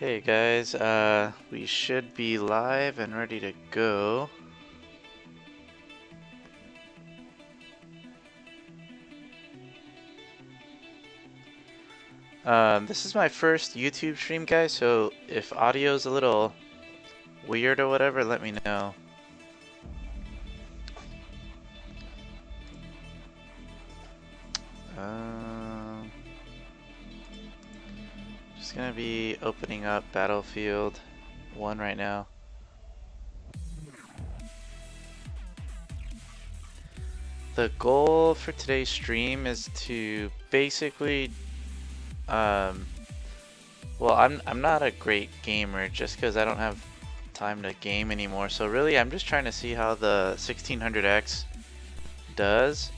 Hey guys, we should be live and ready to go. This is my first YouTube stream, guys, so if audio's a little weird or whatever, let me know. Just gonna be opening up Battlefield 1 right now. The goal for today's stream is to basically, well, I'm not a great gamer just because I don't have time to game anymore. So really, I'm just trying to see how the 1600x does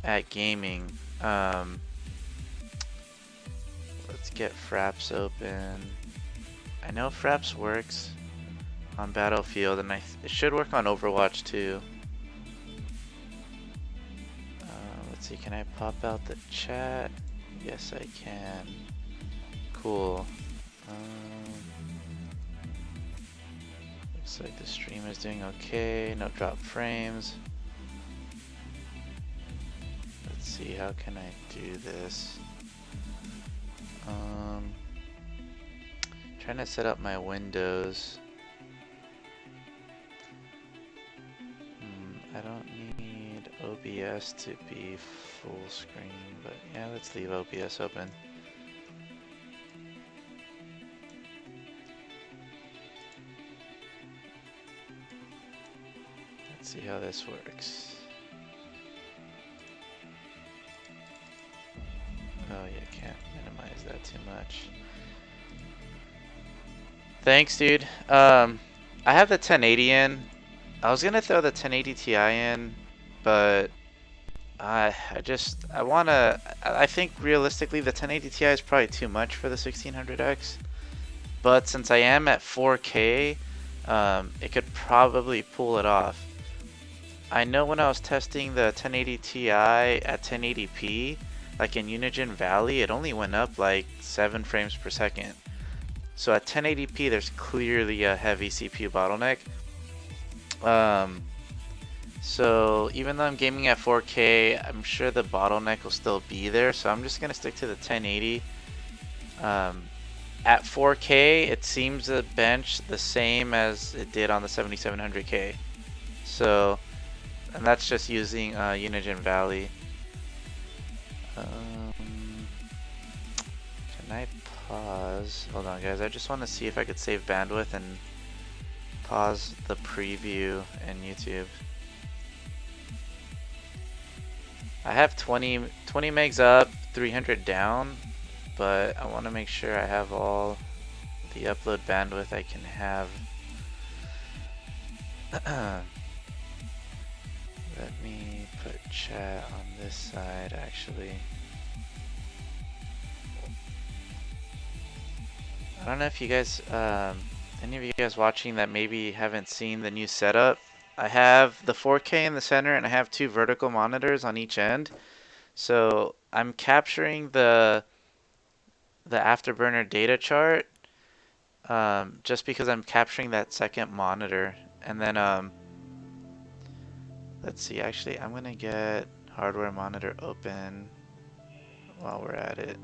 at gaming. Let's get Fraps open. I know Fraps works on Battlefield, and it should work on Overwatch too. Let's see, can I pop out the chat? Yes, I can. Cool. Looks like the stream is doing okay. No drop frames. Let's see, how can I do this? Trying to set up my windows. I don't need OBS to be full screen, but yeah, let's leave OBS open. Let's see how this works. Oh yeah, can't minimize that too much. Thanks, dude. I have the 1080 in. I was gonna throw the 1080 Ti in, but I think realistically the 1080 Ti is probably too much for the 1600X. But since I am at 4K, it could probably pull it off. I know when I was testing the 1080 Ti at 1080p, like in Unigine Valley, it only went up like 7 frames per second. So at 1080p, there's clearly a heavy CPU bottleneck. So even though I'm gaming at 4K, I'm sure the bottleneck will still be there. So I'm just gonna stick to the 1080. At 4K, it seems to bench the same as it did on the 7700K. So, and that's just using Unigine Valley. Can I pause? Hold on, guys. I just want to see if I could save bandwidth and pause the preview in YouTube. I have 20 megs up, 300 down, but I want to make sure I have all the upload bandwidth I can have. Let me put chat on this side, actually. I don't know if you guys, any of you guys watching that maybe haven't seen the new setup. I have the 4K in the center and I have 2 vertical monitors on each end. So I'm capturing the Afterburner data chart just because I'm capturing that second monitor. And then let's see, actually I'm gonna get hardware monitor open while we're at it.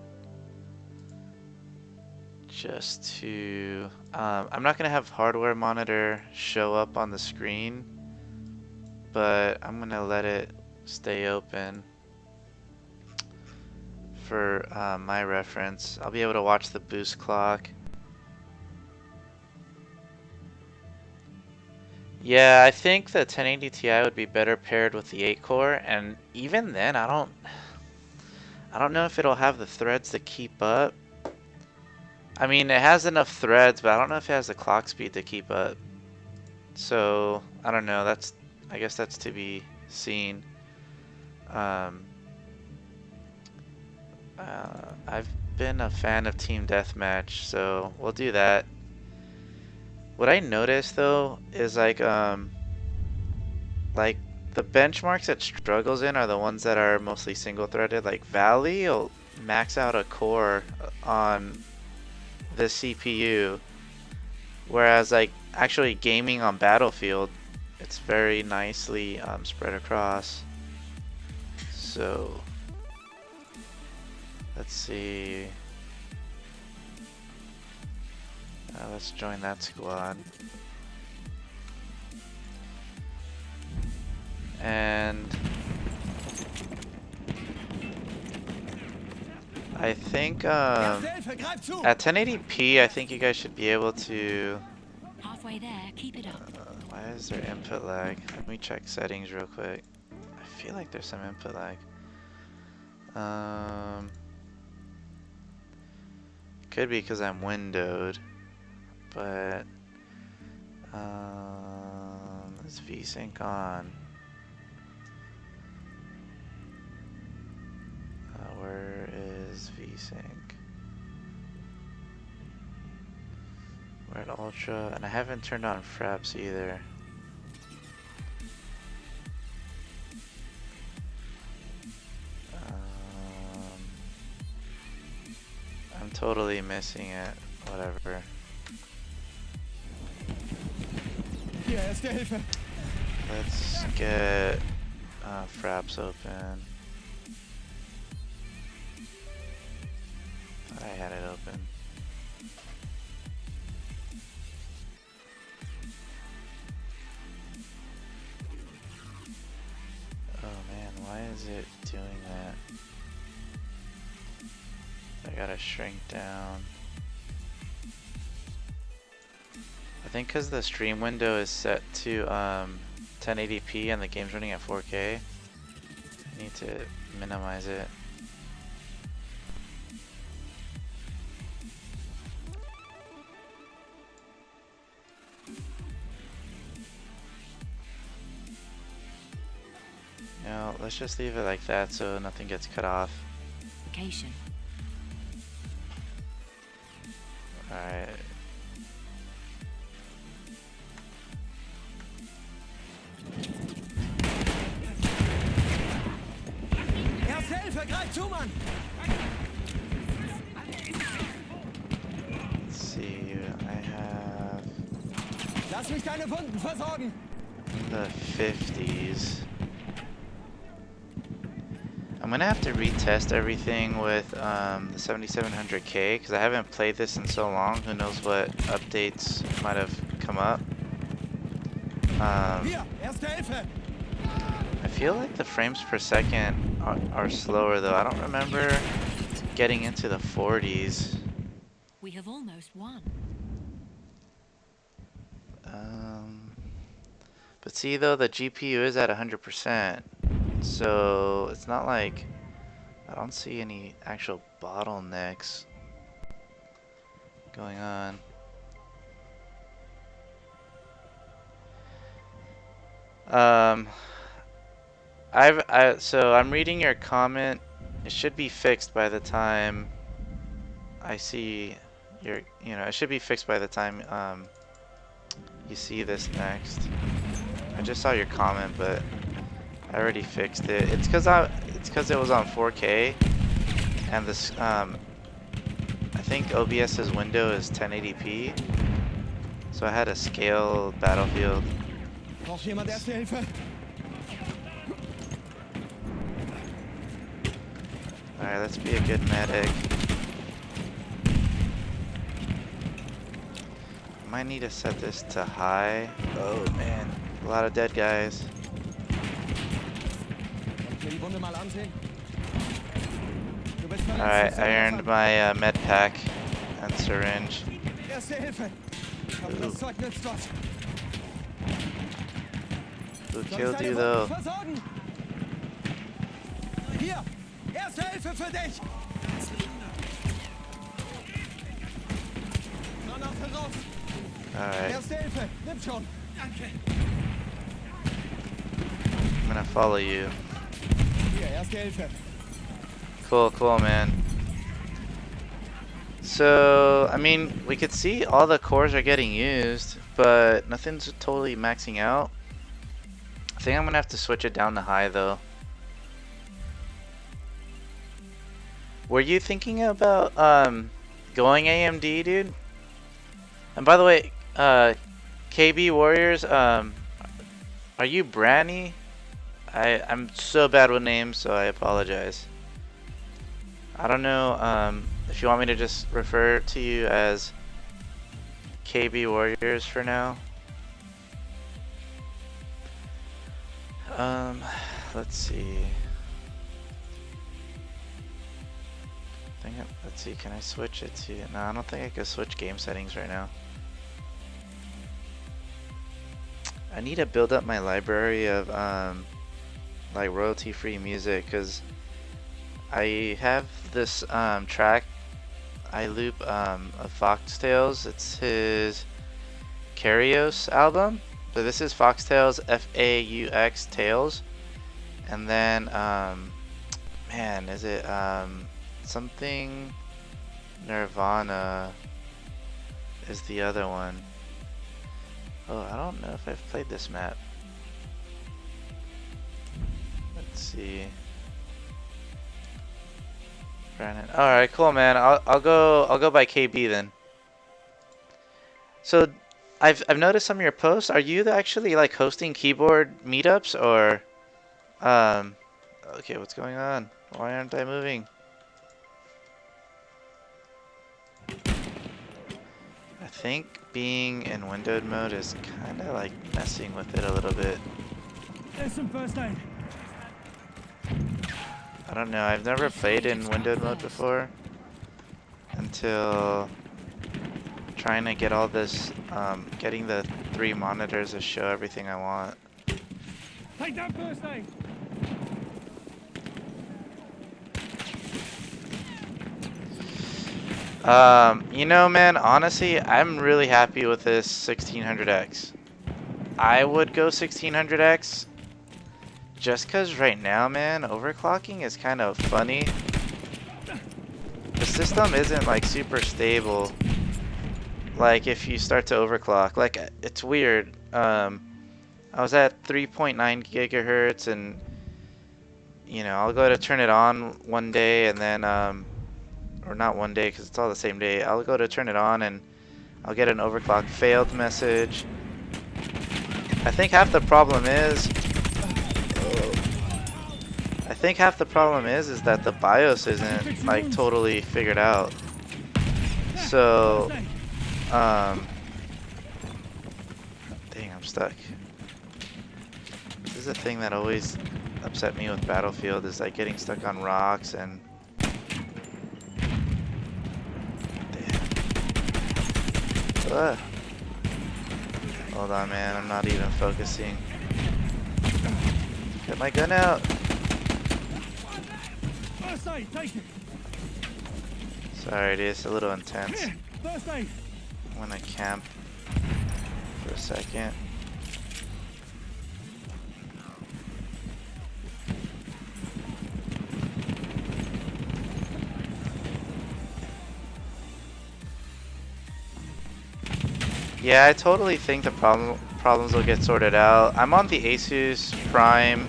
Just to, I'm not gonna have hardware monitor show up on the screen, but I'm gonna let it stay open for my reference. I'll be able to watch the boost clock. Yeah, I think the 1080 Ti would be better paired with the 8-core, and even then, I don't know if it'll have the threads to keep up. I mean, it has enough threads, but I don't know if it has the clock speed to keep up. So, I don't know. I guess that's to be seen. I've been a fan of Team Deathmatch, so we'll do that. What I noticed though is like the benchmarks that struggles in are the ones that are mostly single threaded. Like Valley will max out a core on this CPU. Whereas like actually gaming on Battlefield, it's very nicely spread across. So let's see. Let's join that squad. And I think at 1080p, I think you guys should be able to. Halfway there, keep it up. Why is there input lag? Let me check settings real quick. I feel like there's some input lag. Could be because I'm windowed, but is VSync on? Where is VSync? We're at Ultra, and I haven't turned on fraps either. I'm totally missing it. Whatever. Let's get fraps open. I had it open. Oh man, why is it doing that? I gotta shrink down. I think because the stream window is set to 1080p and the game's running at 4K, I need to minimize it. No, let's just leave it like that so nothing gets cut off. Vacation. Alright. Erste Hilfe, greif zu, Mann! Let's see, I have Lass mich deine Wunden versorgen! the 50s. I'm gonna have to retest everything with the 7700K because I haven't played this in so long. Who knows what updates might have come up. Hier, erste Hilfe! I feel like the frames per second are slower though. I don't remember getting into the 40s. We have almost won. But see though, the GPU is at 100%. So it's not like I don't see any actual bottlenecks going on. So I'm reading your comment. It should be fixed by the time I see your, it should be fixed by the time you see this next. I just saw your comment, but I already fixed it. It's because it was on 4K, and this I think OBS's window is 1080p, so I had to scale Battlefield. Braucht jemand erste Hilfe? Alright, let's be a good medic. Might need to set this to high. Oh man, a lot of dead guys. Alright, I earned my med pack and syringe. Ooh. Who killed you though? Hier, erste Hilfe für dich. Granate raus. Alright. Erste Hilfe, nimm schon. Danke. I'm gonna follow you. Hier, erste Hilfe. Cool, man. So, I mean, we could see all the cores are getting used, but nothing's totally maxing out. I think I'm gonna have to switch it down to high though. Were you thinking about Going AMD, dude. And by the way, KB Warriors, are you Branny? I'm so bad with names, so I apologize. I don't know if you want me to just refer to you as KB Warriors for now. Let's see. Let's see, can I switch it to... No, I don't think I can switch game settings right now. I need to build up my library of like royalty-free music, because I have this track I loop of Foxtails. It's his Carios album. So this is Foxtails, F-A-U-X Tales. And then man, is it something Nirvana is the other one. Oh, I don't know if I've played this map. Let's see. Brandon. All right, cool, man. I'll go by KB then. So, I've noticed some of your posts. Are you actually like hosting keyboard meetups or? Okay, what's going on? Why aren't I moving? I think being in windowed mode is kind of like messing with it a little bit. There's some first aid. I don't know, I've never played in windowed mode before until trying to get all this, getting the 3 monitors to show everything I want. Take that first aid. You know, man, honestly, I'm really happy with this 1600X. I would go 1600X just because right now, man, overclocking is kind of funny. The system isn't like super stable. Like if you start to overclock, like it's weird. I was at 3.9 gigahertz and you know, I'll go to turn it on one day and then or not one day because it's all the same day. I'll go to turn it on and I'll get an overclock failed message. I think half the problem is is that the BIOS isn't like totally figured out. So dang, I'm stuck. This is a thing that always upset me with Battlefield, is like getting stuck on rocks and hold on, man, I'm not even focusing. Get my gun out. Sorry, dude, it's a little intense. I'm gonna camp for a second. Yeah, I totally think the problems will get sorted out. I'm on the Asus Prime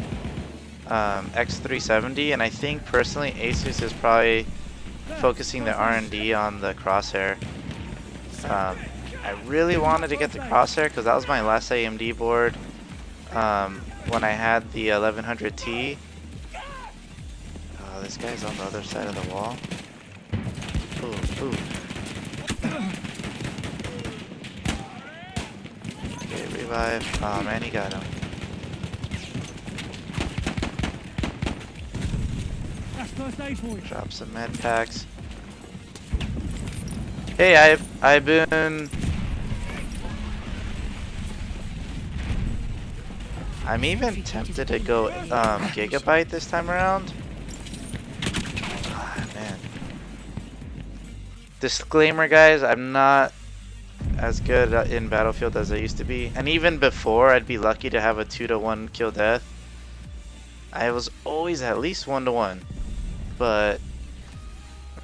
X370, and I think personally Asus is probably focusing the R&D on the crosshair. I really wanted to get the crosshair because that was my last AMD board when I had the 1100T. Oh, this guy's on the other side of the wall. Ooh, ooh. Okay, revive. Oh man, he got him. Drop some med packs. Hey, I've been. I'm even tempted to go Gigabyte this time around. Ah, man. Disclaimer, guys, I'm not as good in Battlefield as I used to be, and even before, I'd be lucky to have a 2-to-1 kill death. I was always at least 1-to-1, but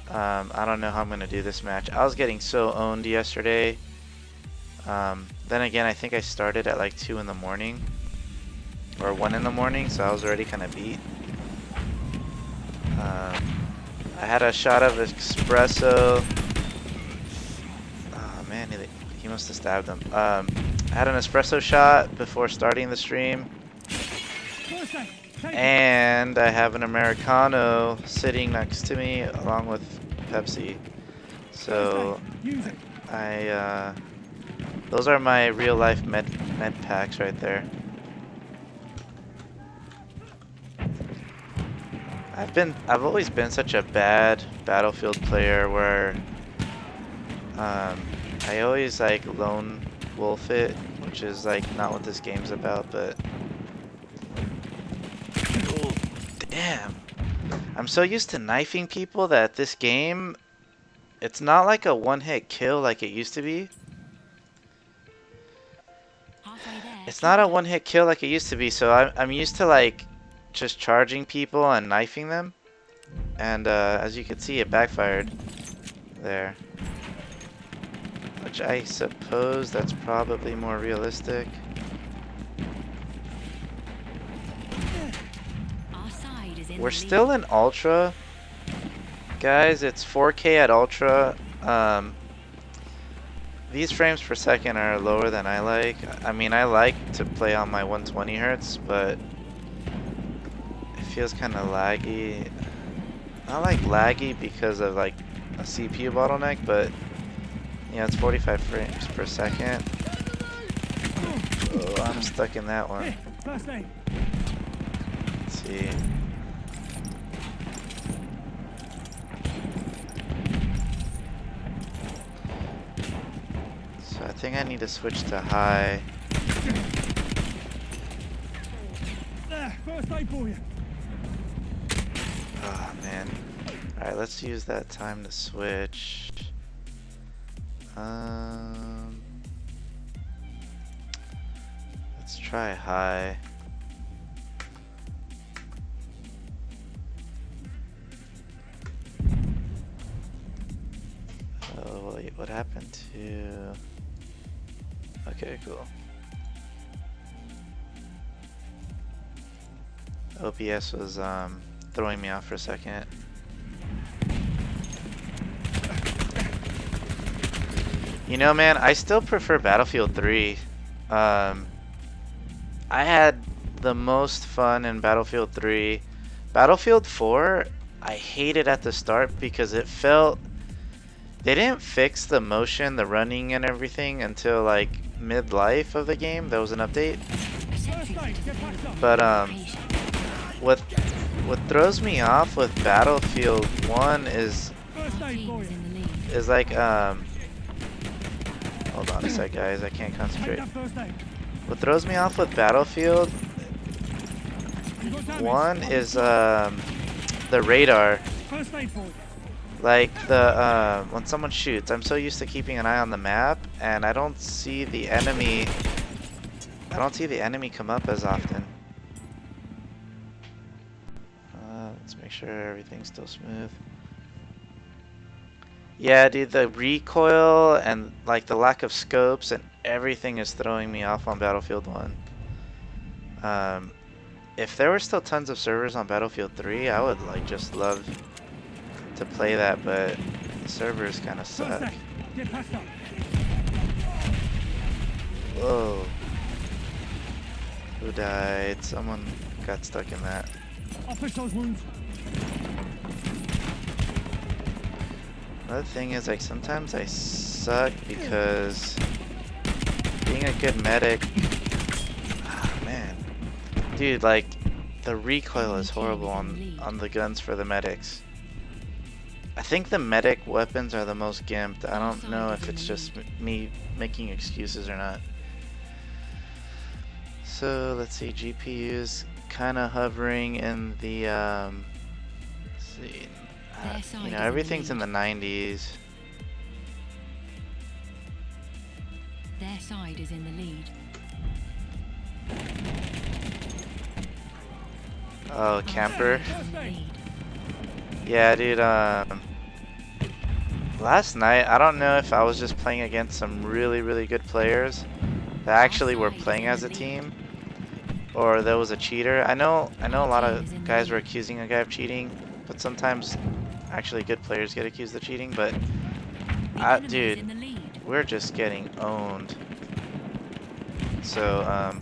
I don't know how I'm gonna do this match. I was getting so owned yesterday. Then again, I think I started at like 2 in the morning or 1 in the morning, so I was already kind of beat. I had a shot of espresso must have stabbed him. I had an espresso shot before starting the stream. First aid. Take it. And I have an Americano sitting next to me along with Pepsi. So Use it. those are my real life med packs right there. I've always been such a bad Battlefield player where I always like lone wolf it, which is like not what this game's about, but oh, damn. I'm so used to knifing people that this game, it's not like a one-hit kill like it used to be. Halfway there. It's not a one-hit kill like it used to be, so I'm used to like just charging people and knifing them. And as you can see, it backfired there. Which I suppose that's probably more realistic. Our side is in We're the still in Ultra. Guys, it's 4K at Ultra. These frames per second are lower than I like. I mean, I like to play on my 120 hertz, but it feels kind of laggy. Not like laggy because of like a CPU bottleneck, but yeah, it's 45 frames per second. Oh, I'm stuck in that one. Here, first aid. Let's see. So I think I need to switch to high. There, first aid for you. Oh man. Alright, let's use that time to switch. Let's try high. Oh wait, what happened to... Okay, cool. OBS was throwing me off for a second. You know, man, I still prefer Battlefield 3. I had the most fun in Battlefield 3. Battlefield 4, I hated at the start because it felt... They didn't fix the motion, the running and everything until like mid-life of the game. There was an update. First aid. Get back up. But what throws me off with Battlefield 1 is First aid for you. in the lead. like hold on a sec, guys, I can't Take concentrate. that first aid. What throws me off with Battlefield You got damage. 1 is the radar. First aid for you. Like the when someone shoots, I'm so used to keeping an eye on the map and I don't see the enemy come up as often. Let's make sure everything's still smooth. Yeah, dude, the recoil and like the lack of scopes and everything is throwing me off on Battlefield 1. If there were still tons of servers on Battlefield 3, I would like just love to play that, but the servers kind of First suck. aid. Get passed up. Whoa. Who died? Someone got stuck in that. I'll fix those wounds. Another thing is, like, sometimes I suck because being a good medic, man, dude, like the recoil is horrible on the guns for the medics. I think the medic weapons are the most gimped. I don't know if it's just me making excuses or not. So let's see, GPUs kind of hovering in the let's see. You know, everything's in the 90s. Their side is in the lead. Oh, camper. In the lead. Yeah, dude, last night, I don't know if I was just playing against some really, really good players that actually were playing as a team, or there was a cheater. I know a lot of guys were accusing a guy of cheating, but sometimes actually good players get accused of cheating, but The enemy is dude, in the lead. we're just getting owned. So,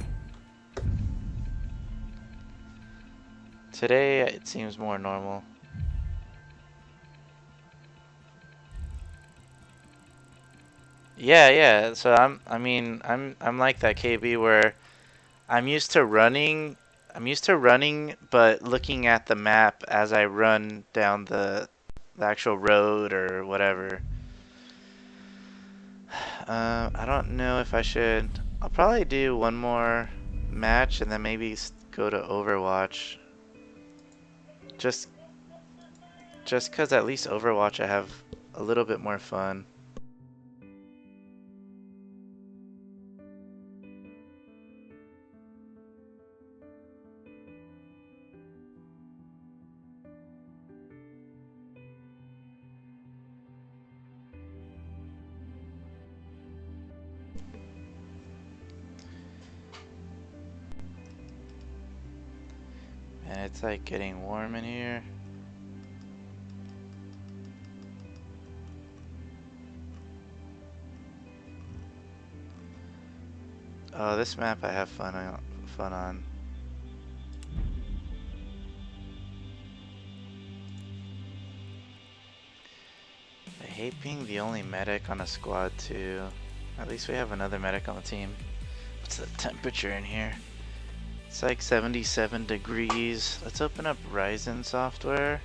today it seems more normal. Yeah, yeah. So I'm like that KB where I'm used to running. I'm used to running, but looking at the map as I run down the actual road or whatever. I don't know if I should. I'll probably do one more match and then maybe go to Overwatch. Just because at least Overwatch I have a little bit more fun. And it's like getting warm in here. Oh, this map I have fun on. I hate being the only medic on a squad too. At least we have another medic on the team. What's the temperature in here? It's like 77 degrees. Let's open up Ryzen software.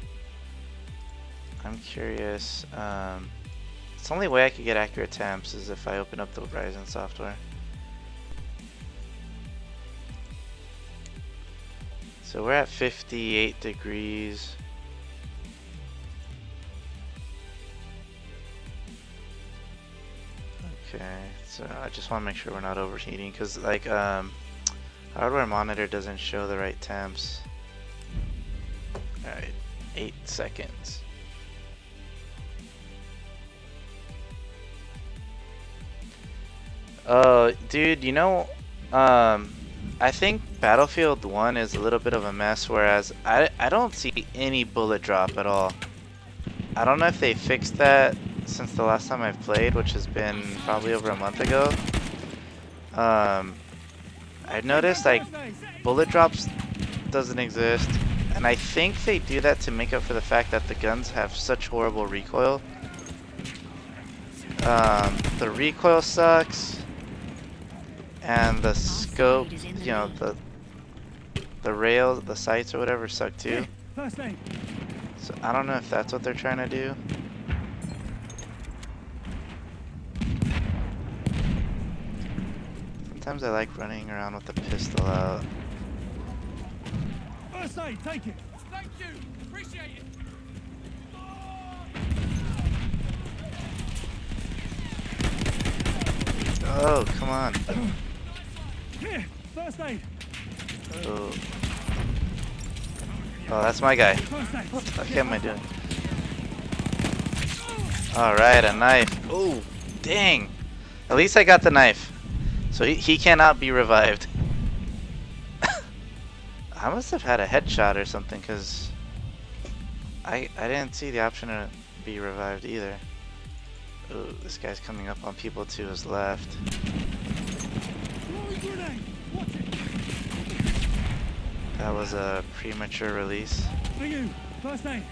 I'm curious. It's the only way I could get accurate temps is if I open up the Ryzen software. So we're at 58 degrees. Okay, so I just want to make sure we're not overheating because like hardware monitor doesn't show the right temps. Alright, 8 seconds. Oh, dude, you know, I think Battlefield 1 is a little bit of a mess, whereas I don't see any bullet drop at all. I don't know if they fixed that since the last time I've played, which has been probably over a month ago. I noticed like bullet drops doesn't exist, and I think they do that to make up for the fact that the guns have such horrible recoil. The recoil sucks, and the scope, you know, the rails, the sights or whatever suck too. So I don't know if that's what they're trying to do. Sometimes I like running around with the pistol out. First aid, take it. Thank you. Appreciate it. Oh, come on. Here, first aid. Oh. Oh, that's my guy. First aid. What the fuck am I doing? Alright, a knife. Oh, dang. At least I got the knife. So he cannot be revived. I must have had a headshot or something because I didn't see the option to be revived either. Oh, this guy's coming up on people to his left. Throwing grenade. Watch it. That was a premature release. For you, first aid.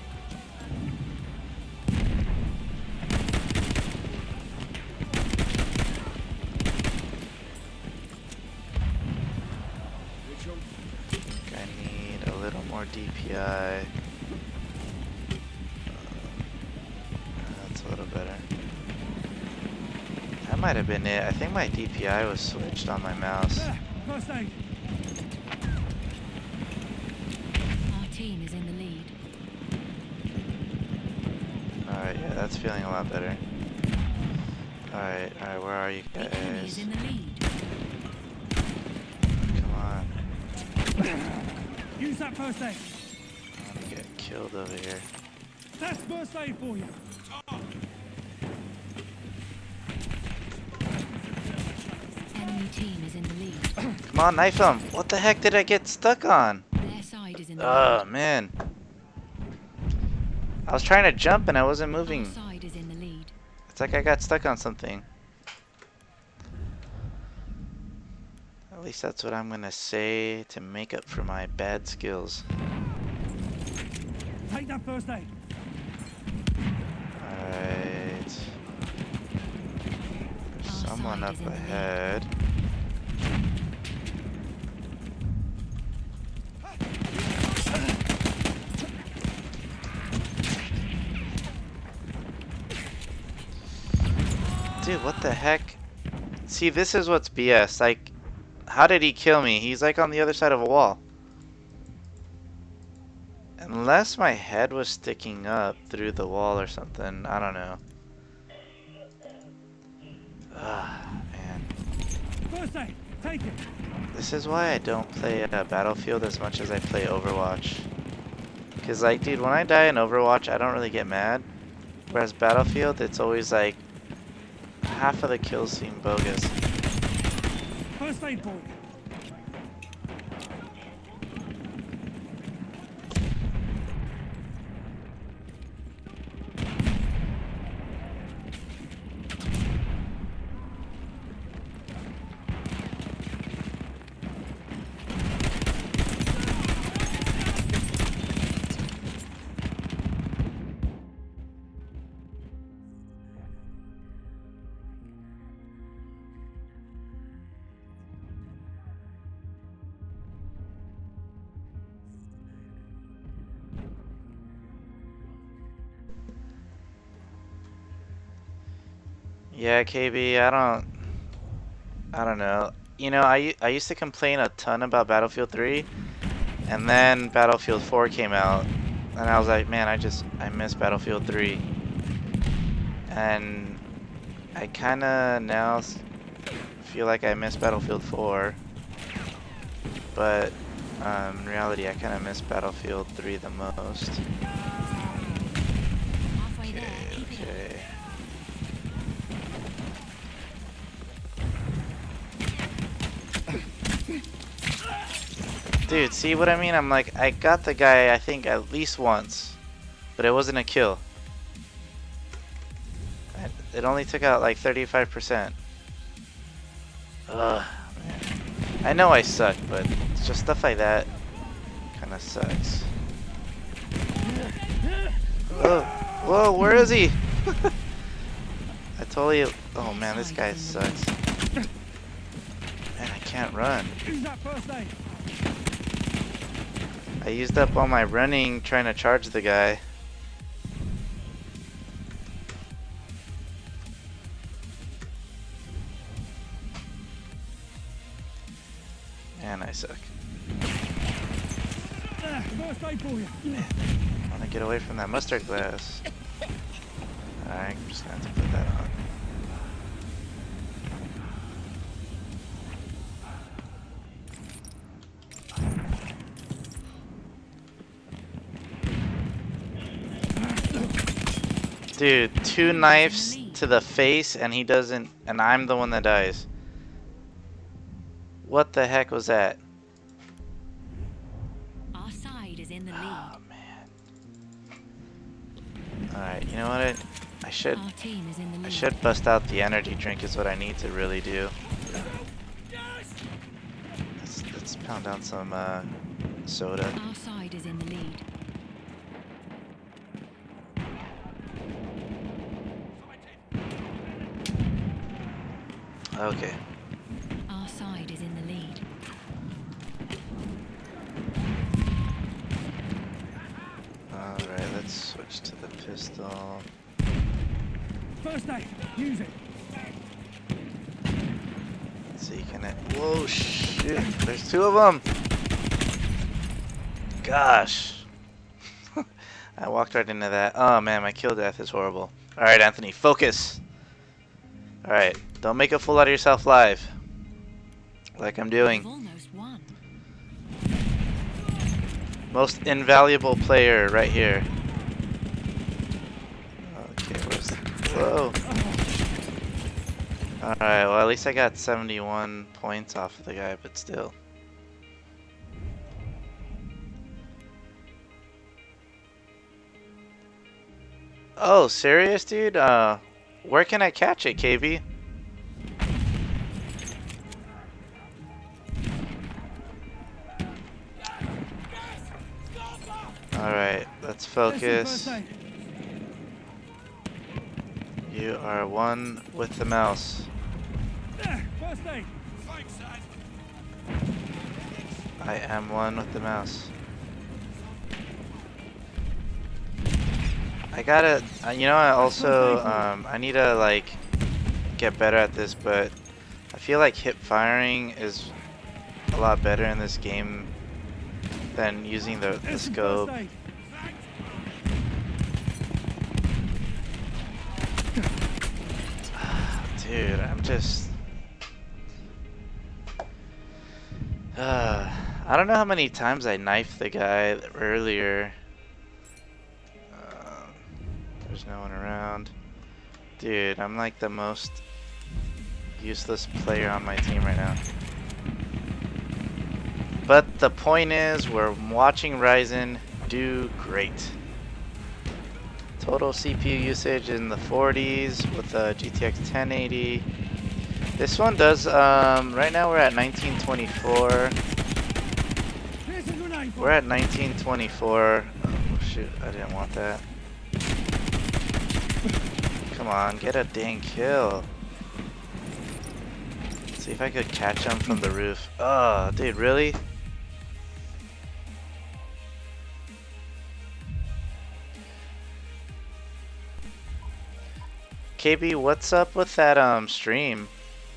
I need a little more DPI. That's a little better. That might have been it. I think my DPI was switched on my mouse. There, first aid. Our team is in the lead. Alright, yeah, that's feeling a lot better. Alright, where are you The enemy is guys? in the lead. Come on. Use that first aid. I'm gonna get killed over here. That's first aid for you. Enemy team is in the lead. Come on, knife him! What the heck did I get stuck on? Their side is in the Oh, lead. man. I was trying to jump and I wasn't Our moving. side is in the lead. It's like I got stuck on something. least that's what I'm gonna say to make up for my bad skills. Take that first aid. Alright. There's someone side up is in the lead. ahead. Dude, what the heck? See, this is what's BS. Like, how did he kill me? He's like on the other side of a wall. Unless my head was sticking up through the wall or something. I don't know. Man. First aid. Take it. This is why I don't play Battlefield as much as I play Overwatch. Because, like, dude, when I die in Overwatch, I don't really get mad. Whereas Battlefield, it's always like half of the kills seem bogus. First aid for you. Yeah, KB, I don't know. You know, I used to complain a ton about Battlefield 3, and then Battlefield 4 came out, and I was like, man, I miss Battlefield 3. And I kind of now feel like I miss Battlefield 4, but in reality, I kind of miss Battlefield 3 the most. Halfway there. Keep it up. Okay. Dude, see what I mean? I'm like, I got the guy, I think, at least once. But it wasn't a kill. It only took out like 35%. Ugh, man. I know I suck, but it's just stuff like that kind of sucks. Whoa, whoa, where is he? I totally... Oh man, this guy sucks. Man, I can't run. Use that first aid. I used up all my running trying to charge the guy. Man, I suck. First aid for you. I want to get away from that mustard glass. Alright, I'm just gonna have to put that on. Dude, 2 knives to the face and he doesn't, and I'm the one that dies. What the heck was that? Our side is in the lead. Oh man. Alright, you know what? I should Our team is in the lead. bust out the energy drink is what I need to really do. Let's pound down some soda. Our side is in the lead. Okay. Our side is in the lead. Alright, let's switch to the pistol. First aid. Use it. Let's see, can it... Whoa, shit. There's 2 of them. Gosh. I walked right into that. Oh man, my kill death is horrible. Alright, Anthony, focus. Alright, don't make a fool out of yourself live. Like I'm We've doing. almost won. Most invaluable player right here. Okay, where's... Whoa. Alright, well at least I got 71 points off of the guy, but still. Oh, serious, dude? Where can I catch it, KB? focus. First aid. You are one with the mouse. First aid. Thanks, lad. I am one with the mouse. I gotta, you know, I also, I need to like get better at this, but I feel like hip firing is a lot better in this game than using the scope. First aid. Dude, I'm just... I don't know how many times I knifed the guy earlier. There's no one around. Dude, I'm like the most useless player on my team right now. But the point is, we're watching Ryzen do great. Total CPU usage in the 40s with the GTX 1080. This one does, right now we're at 1924. Here's a grenade. We're at 1924. Oh shoot, I didn't want that. Come on, get a dang kill. See if I could catch him from the roof. Oh, dude, really? KB, what's up with that stream?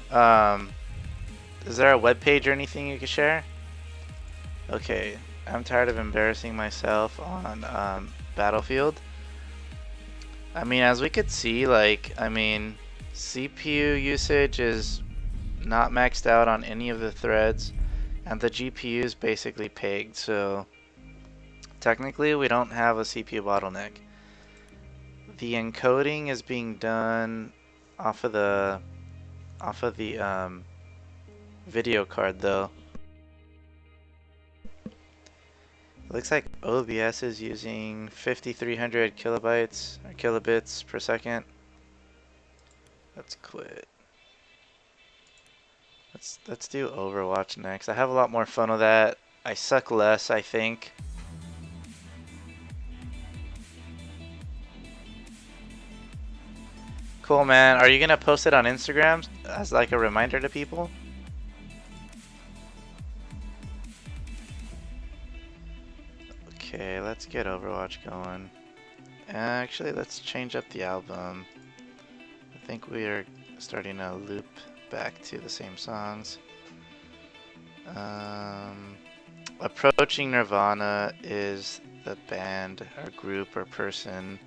Is there a web page or anything you can share? Okay, I'm tired of embarrassing myself on Battlefield. I mean, as we could see, like, I mean, CPU usage is not maxed out on any of the threads, and the GPU is basically pegged, so technically we don't have a CPU bottleneck. The encoding is being done off of the video card though. It looks like OBS is using 5300 kilobytes or kilobits per second. Let's quit. Let's do Overwatch next. I have a lot more fun with that. I suck less, I think. Cool, man. Are you gonna post it on Instagram as like a reminder to people? Okay, let's get Overwatch going. Actually, let's change up the album. I think we are starting to loop back to the same songs. Approaching Nirvana is the band or group or person.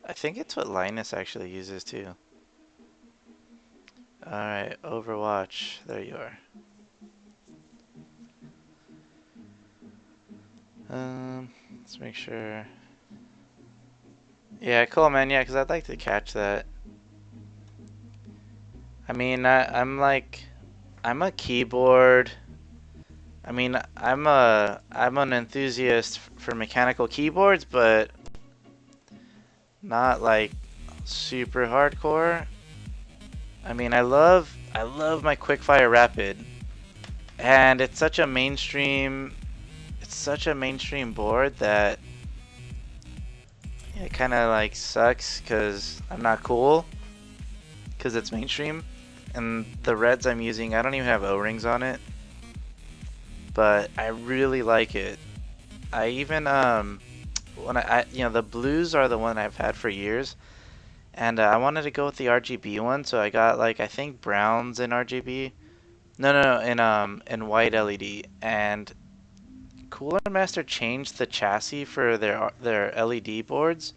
I think it's what Linus actually uses too. Alright, Overwatch. There you are. Let's make sure. Yeah, cool, man. Yeah, because I'd like to catch that. I mean, I'm a keyboard. I mean, I'm an enthusiast for mechanical keyboards, but not like super hardcore. I mean, I love my Quickfire Rapid, and it's such a mainstream board that it kind of like sucks because I'm not cool because it's mainstream. And the reds I'm using, I don't even have O-rings on it, but I really like it. I even when you know, the blues are the one I've had for years, and I wanted to go with the RGB one, so I got like, I think browns in RGB. No, in white LED. And Cooler Master changed the chassis for their LED boards,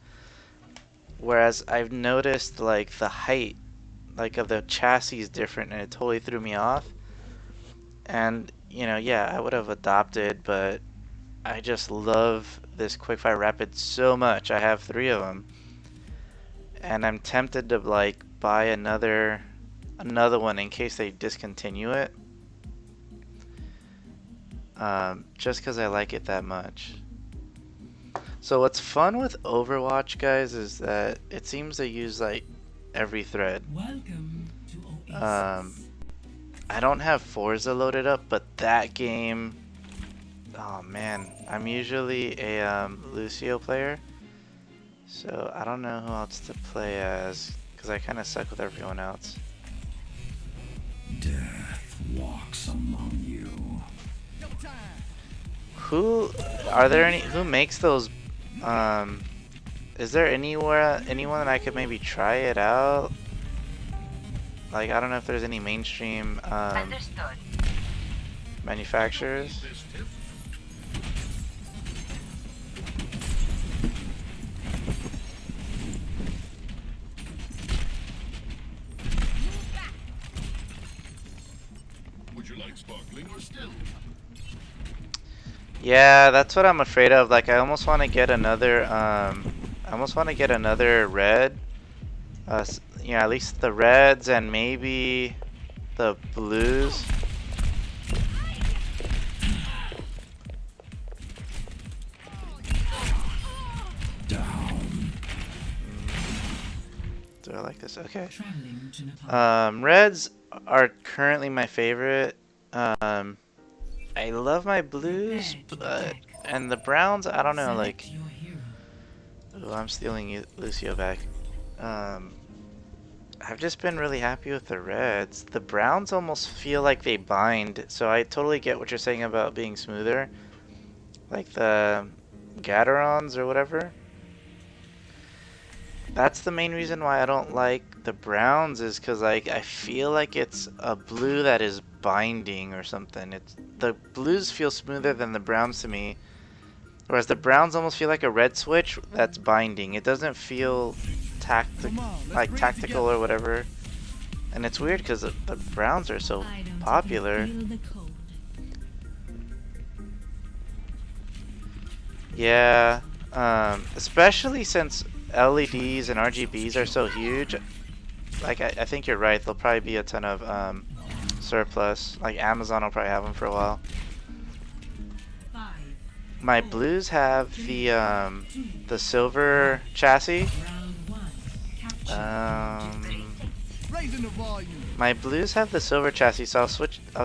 whereas I've noticed like the height like of the chassis is different, and it totally threw me off. And you know, yeah, I would have adopted, but I just love this Quickfire Rapid so much. I have 3 of them, and I'm tempted to like buy another one in case they discontinue it. Just because I like it that much. So what's fun with Overwatch, guys, is that it seems they use like every thread. Welcome to Oasis. I don't have Forza loaded up, but that game, Oh man, I'm usually a Lucio player, so I don't know who else to play as, because I kind of suck with everyone else. Death walks among you. Who who makes those? Is there anyone that I could maybe try it out? Like, I don't know if there's any mainstream manufacturers. Would you like sparkling or still? Yeah, that's what I'm afraid of. Like, I almost want to get another red. Yeah, at least the reds and maybe the blues. Down. Do I like this? Okay. Traveling to Nepal. Reds are currently my favorite. I love my blues, but and the browns, I don't know. Like, Select your hero. oh, I'm stealing Lucio back. I've just been really happy with the reds. The browns almost feel like they bind, so I totally get what you're saying about being smoother. Like the Gaterons or whatever. That's the main reason why I don't like the browns, is because like I feel like it's a blue that is binding or something. The blues feel smoother than the browns to me, whereas the browns almost feel like a red switch that's binding. It doesn't feel tactical or whatever. And it's weird because the browns are so popular. Feel the cold. Yeah, especially since LEDs and RGBs are so huge. Like, I think you're right. There'll probably be a ton of surplus. Like, Amazon will probably have them for a while. 5, My blues have the silver chassis. round 1, capture. Raising the volume. My blues have the silver chassis, so I was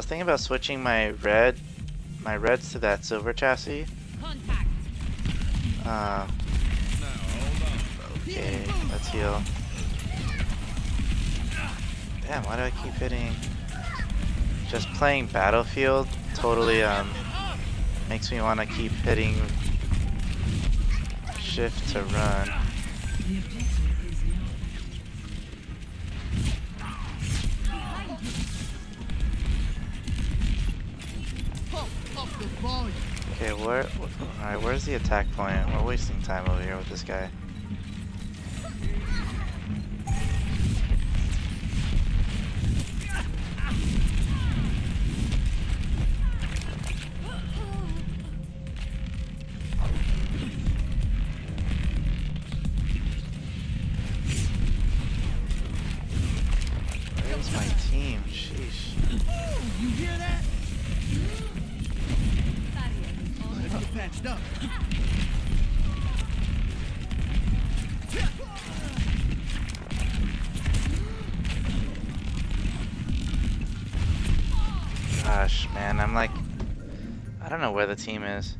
thinking about switching my reds to that silver chassis. Contact. Okay, let's heal. Damn, why do I keep hitting? Just playing Battlefield totally makes me want to keep hitting shift to run. The objective is now. Pump up the volume. Okay, alright, where's the attack point? We're wasting time over here with this guy. Where's my team? Sheesh. You hear that? Let's get patched up. Gosh, man, I'm like, I don't know where the team is.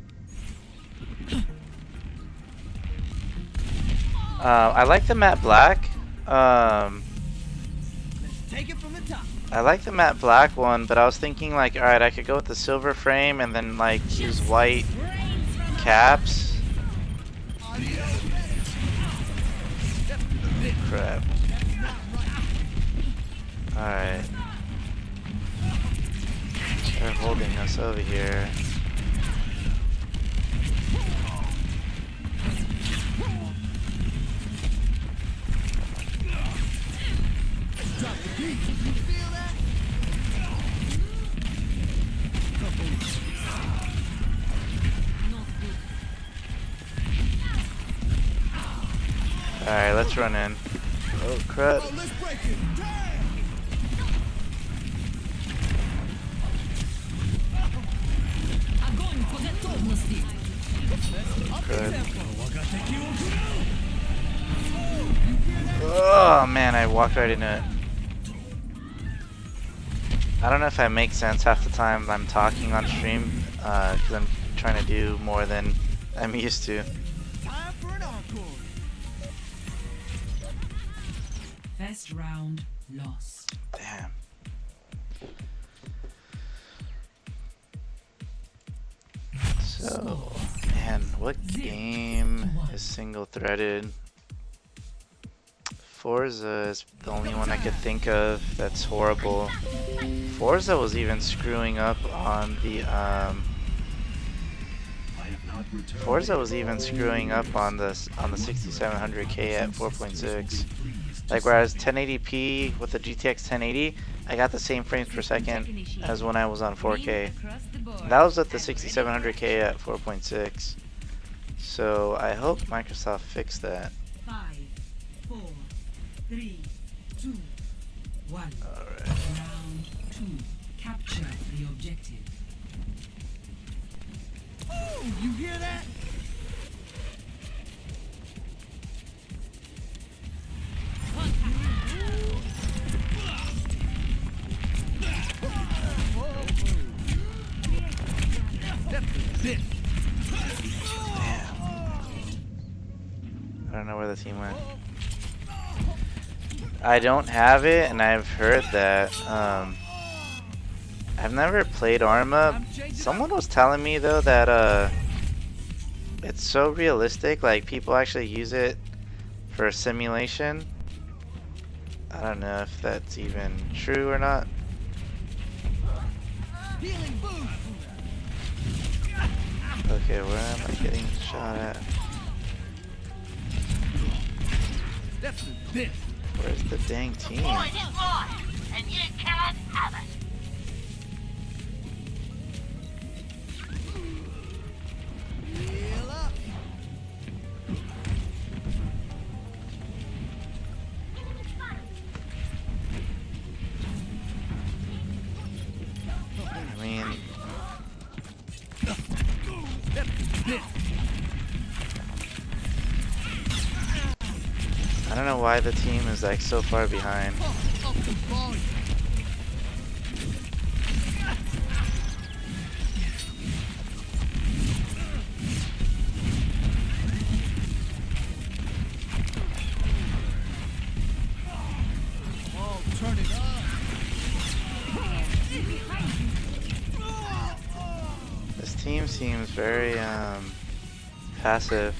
I like the matte black. Let's take it from the top. I like the matte black one, but I was thinking like, alright, I could go with the silver frame and then like use white caps. Crap. Alright. They're holding us over here. Drop the beat. You feel that? Alright, let's run in. Oh crap. Oh, let's break it. Damn. Огонь по готовности. Crap. You Oh man, I walked right into it. I don't know if I make sense half the time I'm talking on stream, because I'm trying to do more than I'm used to. Time for an encore. First round lost. Damn. So, man, what game is single-threaded? Forza is the only one I could think of that's horrible. Forza was even screwing up on the Forza was even screwing up on the 6700K at 4.6. Like whereas 1080p with the GTX 1080, I got the same frames per second as when I was on 4K. That was at the 6700K at 4.6. So I hope Microsoft fixed that. 5, 4, 3, 2, 1. Alright. Round 2. Capture the objective. Oh, you hear that? I don't know where the team went. I don't have it, and I've heard that. I've never played Arma. Someone was telling me though that it's so realistic, like people actually use it for simulation. I don't know if that's even true or not. Healing boost. Okay, where am I getting shot at? Definitely this. Where's the dang team? Point is lost, and you can't have it. Heal up. I mean, I don't know why the team is like so far behind. Up the volume. Oh, turn it up. This team seems very passive.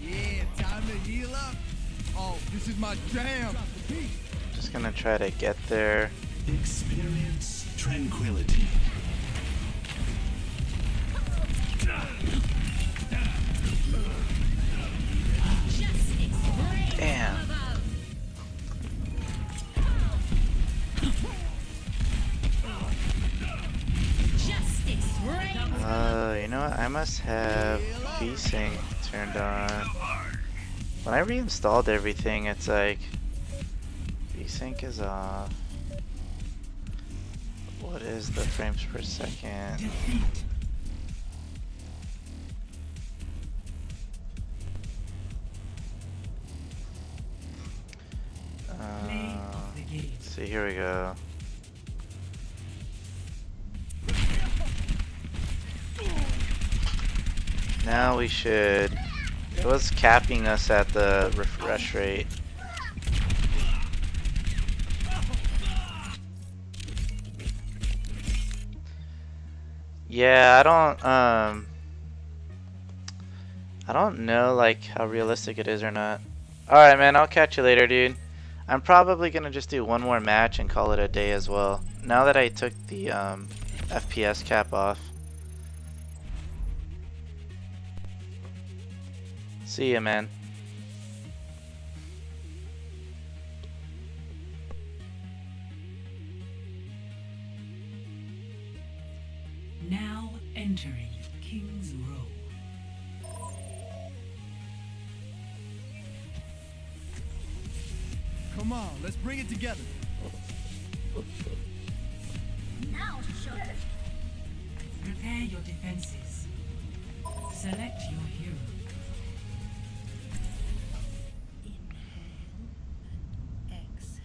Yeah, time to heal up. Oh, this is my jam. Just gonna try to get there. Experience tranquility. Damn. You know what? I must have VSync turned on. When I reinstalled everything, it's like VSync is off. What is the frames per second? Defeat. Play of the game. Let's see, here we go. Now we should. It was capping us at the refresh rate. Yeah, I don't know like how realistic it is or not. Alright man, I'll catch you later, dude. I'm probably gonna just do one more match and call it a day as well. Now that I took the FPS cap off. See ya, man. Now entering King's Row. Come on, let's bring it together. Now show it. Prepare your defenses. Select your hero. Inhale and exhale.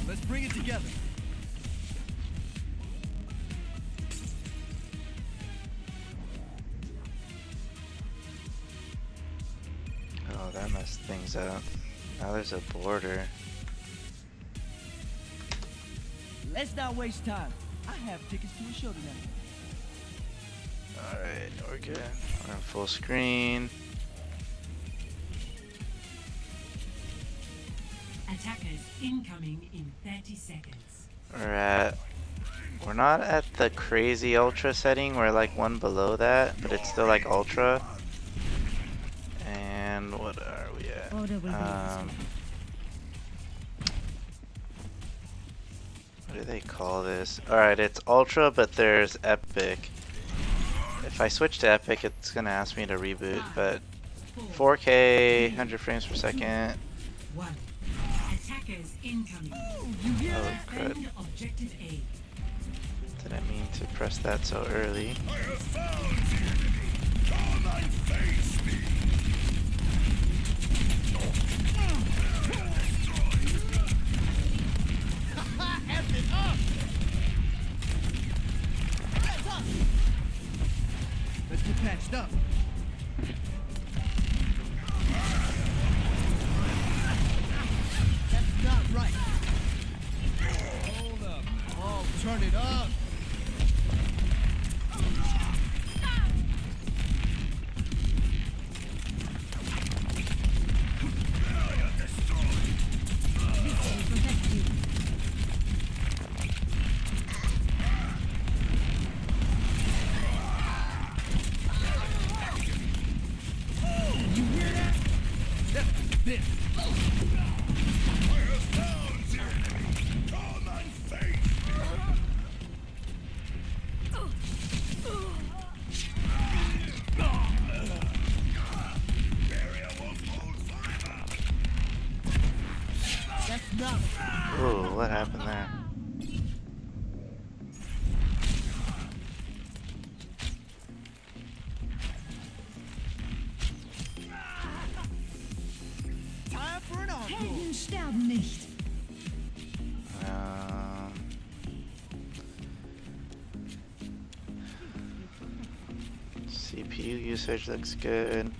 Let's bring it together. Oh, that messed things up. Now there's a border. Let's not waste time. I have tickets to a show tonight. Alright, we're good. We're on full screen. Attackers incoming in 30 seconds. We're not at the crazy ultra setting, we're like one below that, but it's still like ultra. And what are we at? What do they call this? Alright, it's ultra, but there's epic. If I switch to epic, it's gonna ask me to reboot, but 4K, 100 frames per second. One. Attackers incoming. Oh, crud. Defend objective A. Didn't mean to press that so early. I have found the enemy. Come and face me. F it up! Let's get patched up. That's not right. Hold up. Oh, turn it up. You hear that? That's this. I have found the enemy. Come and face me. Barrier won't hold forever. That's not. Ooh, what happened there? Time for an encore. Helden sterben nicht. CPU usage looks good.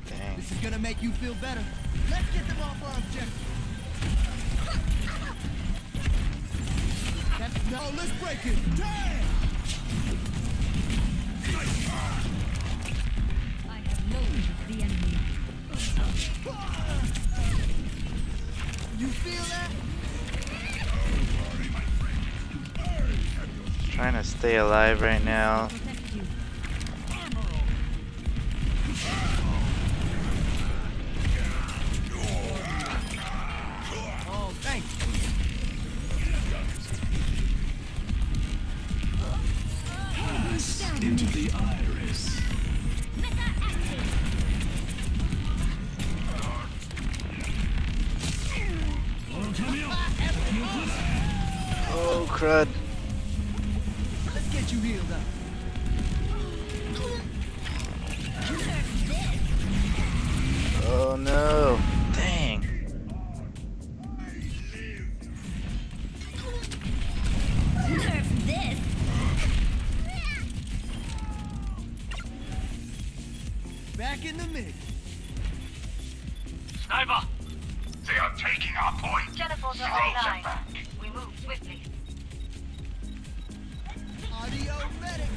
Dang. This is gonna make you feel better. Let's get them off our objective. That's no. Oh, let's break it. Damn! I have loathed the enemy. You feel that? Trying to stay alive right now. Protect you. Oh, thanks. Into the iris. Oh, crud. Let's get you healed up. Oh no. Dang. Nerf this. Back in the mix. Sniper! They are taking our point. Telephones are Throw them online. back. We move swiftly. Audio medic.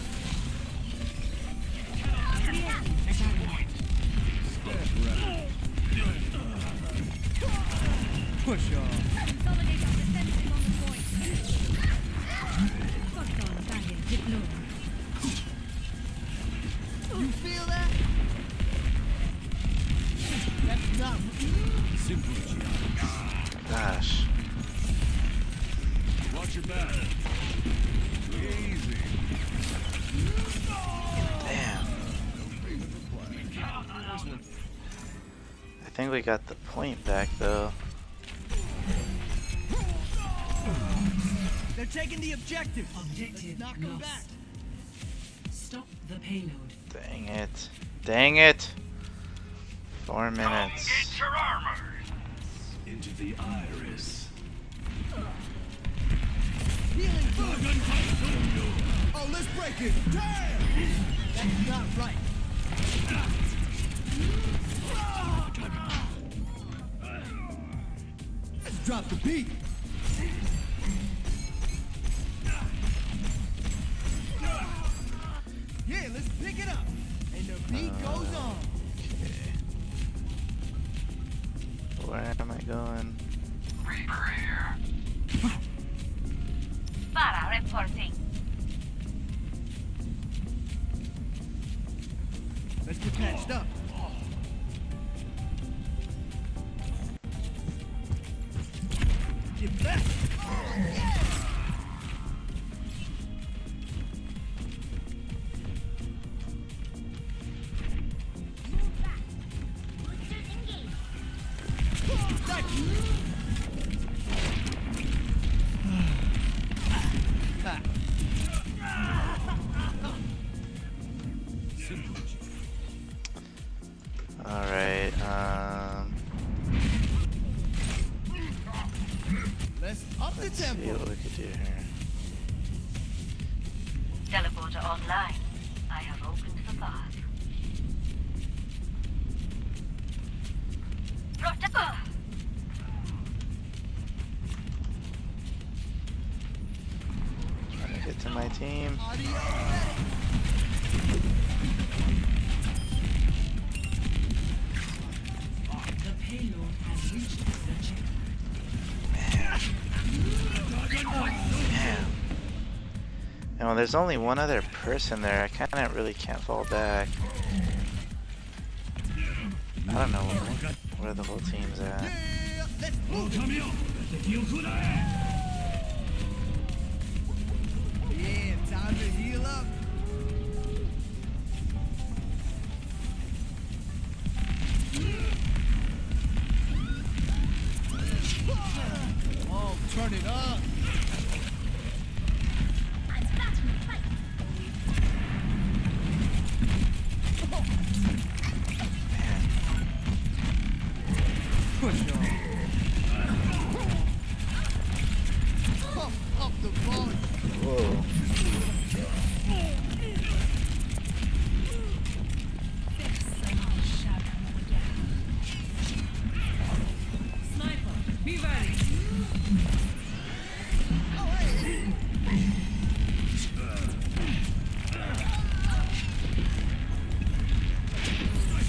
Push off. Consolidate our defensive on the point. Hostile barrier deployed. You feel that? That's not. Gosh. Watch your back. Easy. Damn. I think we got the point back though. They're taking the objective. Objective Knock them lost. back. Stop the payload. Dang it. Dang it. 4 minutes. Get your armor. into the iris. Healing boost. Oh, let's break it. Damn! That's not right. Let's drop the beat. Yeah, let's pick it up. And the beat goes on. Okay. Where am I going? Para reporting. Let's get patched up. Get back. Alright, Let's up the let's see tempo. what we could do here. Teleporter online. I have opened the path. Protocol. Trying to get to my team. Audio ready. The payload has reached the checkpoint. Man. And when there's only one other person there, I kind of really can't fall back. I don't know where the whole team's at. Yeah, let's move. Yeah, time to heal up. Oh, turn it up. Push on. Pump up the volume. Whoa. Sniper, be ready.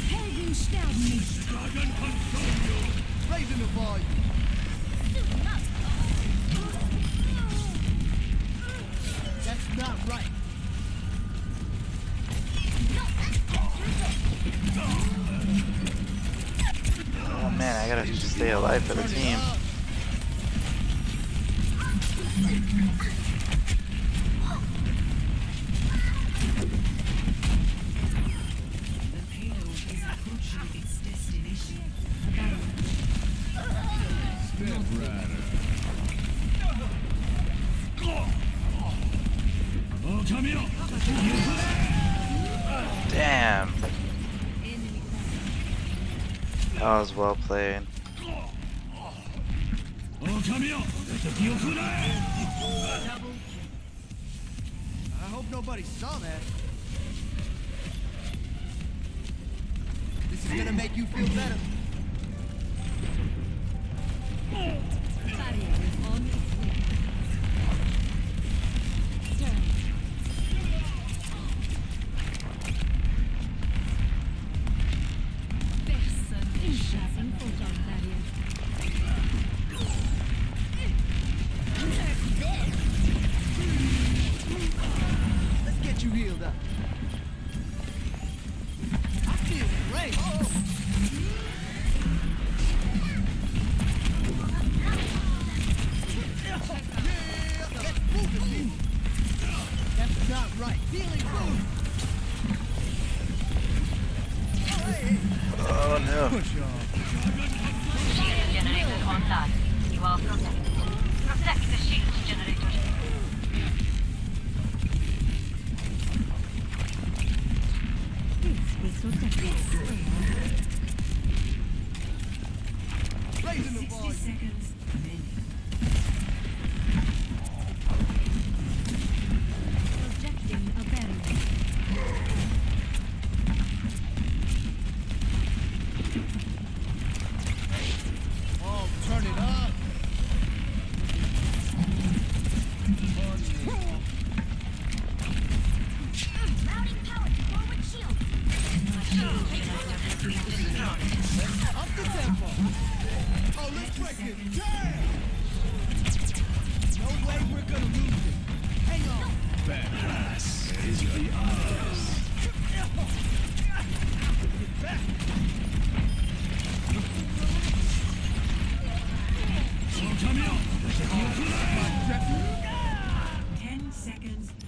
Helden sterben nicht. Raising the volume. That's not right. Oh man, I gotta stay alive for the team. The payload is approaching its destination. Damn. That was well played. I hope nobody saw that. This is gonna make you feel better. Barrier is on its way. Turn. Person increasing photon barrier. Let's get you healed up. I feel great. Yeah, let's move it, people. That's not right. Healing boost. Oh no. Push on. Shield generator online. You are protected. Protect the shield generator. Raising the volume.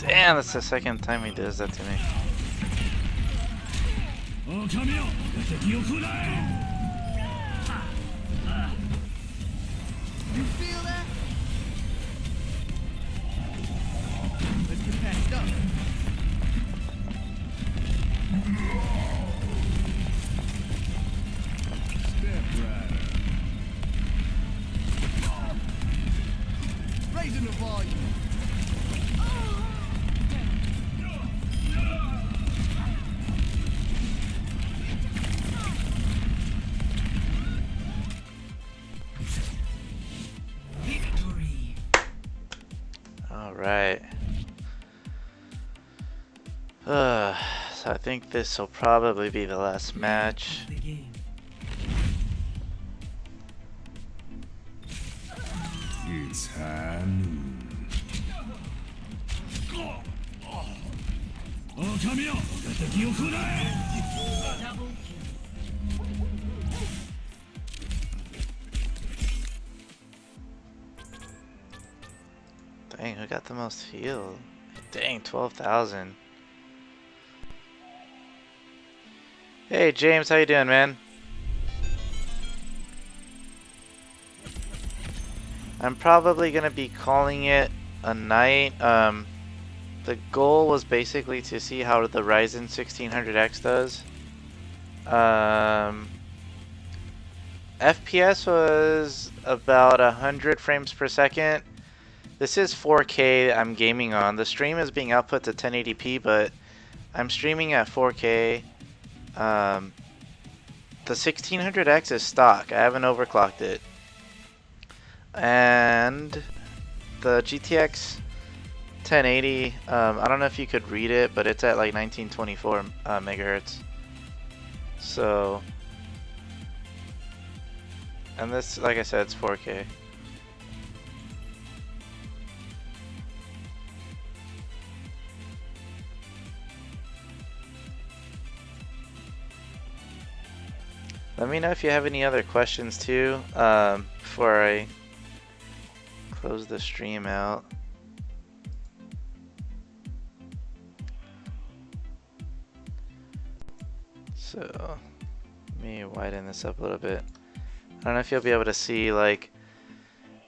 Damn, that's the second time he does that to me. You feel that? Let's get patched up. Step rider. Raising the volume. Victory. Alright. So I think this will probably be the last match. The game. It's high noon. Double kill. Dang, who got the most heal? Dang, 12,000. Hey James, how you doing, man? I'm probably gonna be calling it a night. The goal was basically to see how the Ryzen 1600x does. FPS was about 100 frames per second. This is 4K I'm gaming on. The stream is being output to 1080p, but I'm streaming at 4K. The 1600X is stock. I haven't overclocked it. And the GTX 1080, I don't know if you could read it, but it's at like 1924 megahertz. So, and this, like I said, it's 4K. Let me know if you have any other questions too, before I close the stream out. So, let me widen this up a little bit. I don't know if you'll be able to see, like,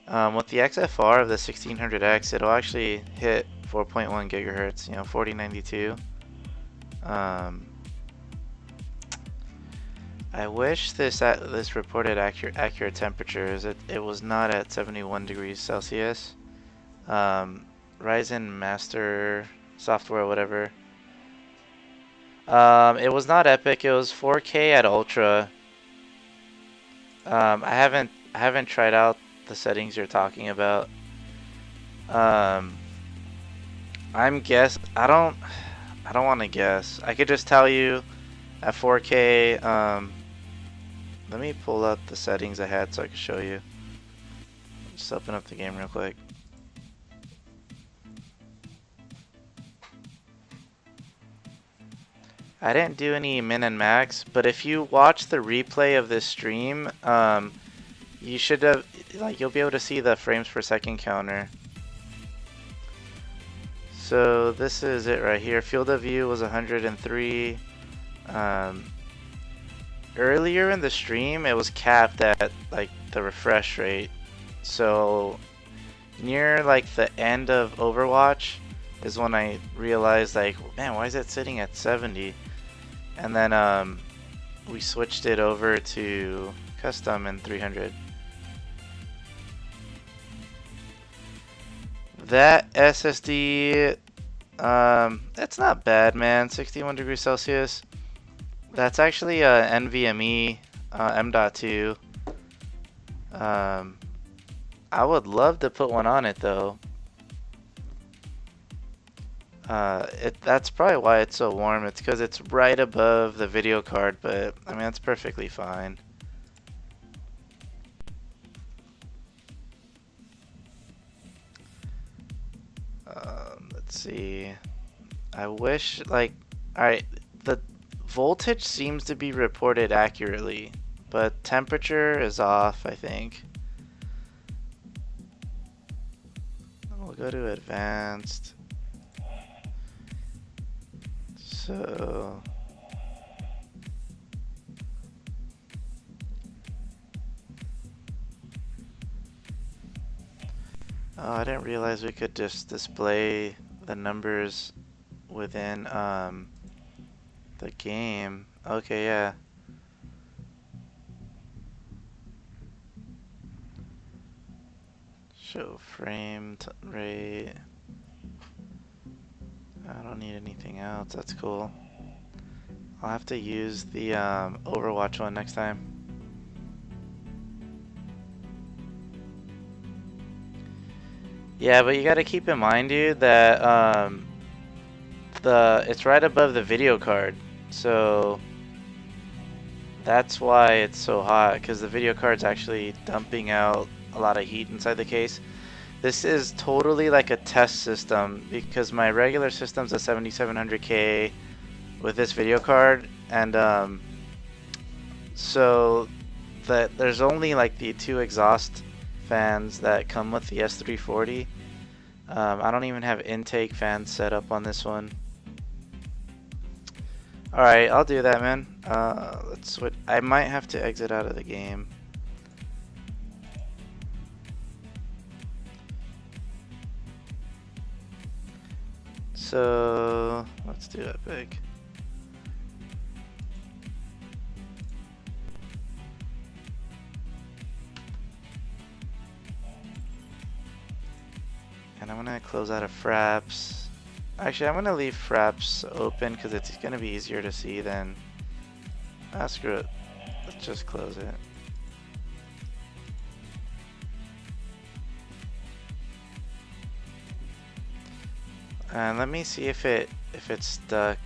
with the XFR of the 1600X, it'll actually hit 4.1 gigahertz, 4092. I wish this reported accurate temperatures. It was not at 71 degrees Celsius. Ryzen Master software, whatever. It was not epic. It was 4K at ultra. I haven't tried out the settings you're talking about. I don't want to guess. I could just tell you at 4K. Let me pull up the settings I had so I can show you. Just open up the game real quick. I didn't do any min and max, but if you watch the replay of this stream, you should have, you'll be able to see the frames per second counter. So this is it right here. Field of view was 103. Earlier in the stream, it was capped at like the refresh rate. So near like the end of Overwatch is when I realized, like, man, why is it sitting at 70? And then we switched it over to custom in 300. That SSD, it's not bad, man. 61 degrees Celsius. That's actually a NVMe M.2. I would love to put one on it though. That's probably why it's so warm. It's because it's right above the video card, but I mean, it's perfectly fine. Let's see. I wish, like, alright, the voltage seems to be reported accurately, but temperature is off, I think. We'll go to advanced. So oh, I didn't realize we could just display the numbers within the game. Okay, yeah. Show frame rate. I don't need anything else. That's cool. I'll have to use the Overwatch one next time. Yeah, but you got to keep in mind, dude, that it's right above the video card, so that's why it's so hot, because the video card's actually dumping out a lot of heat inside the case. This is totally like a test system, because my regular system's a 7700K with this video card, and so that there's only like the 2 exhaust fans that come with the S340. I don't even have intake fans set up on this one. Alright, I'll do that, man. Let's switch. I might have to exit out of the game. So let's do Epic. And I'm gonna close out of Fraps. Actually, I'm gonna leave Fraps open because it's gonna be easier to see than. Ah, screw it. Let's just close it. And let me see if it's stuck.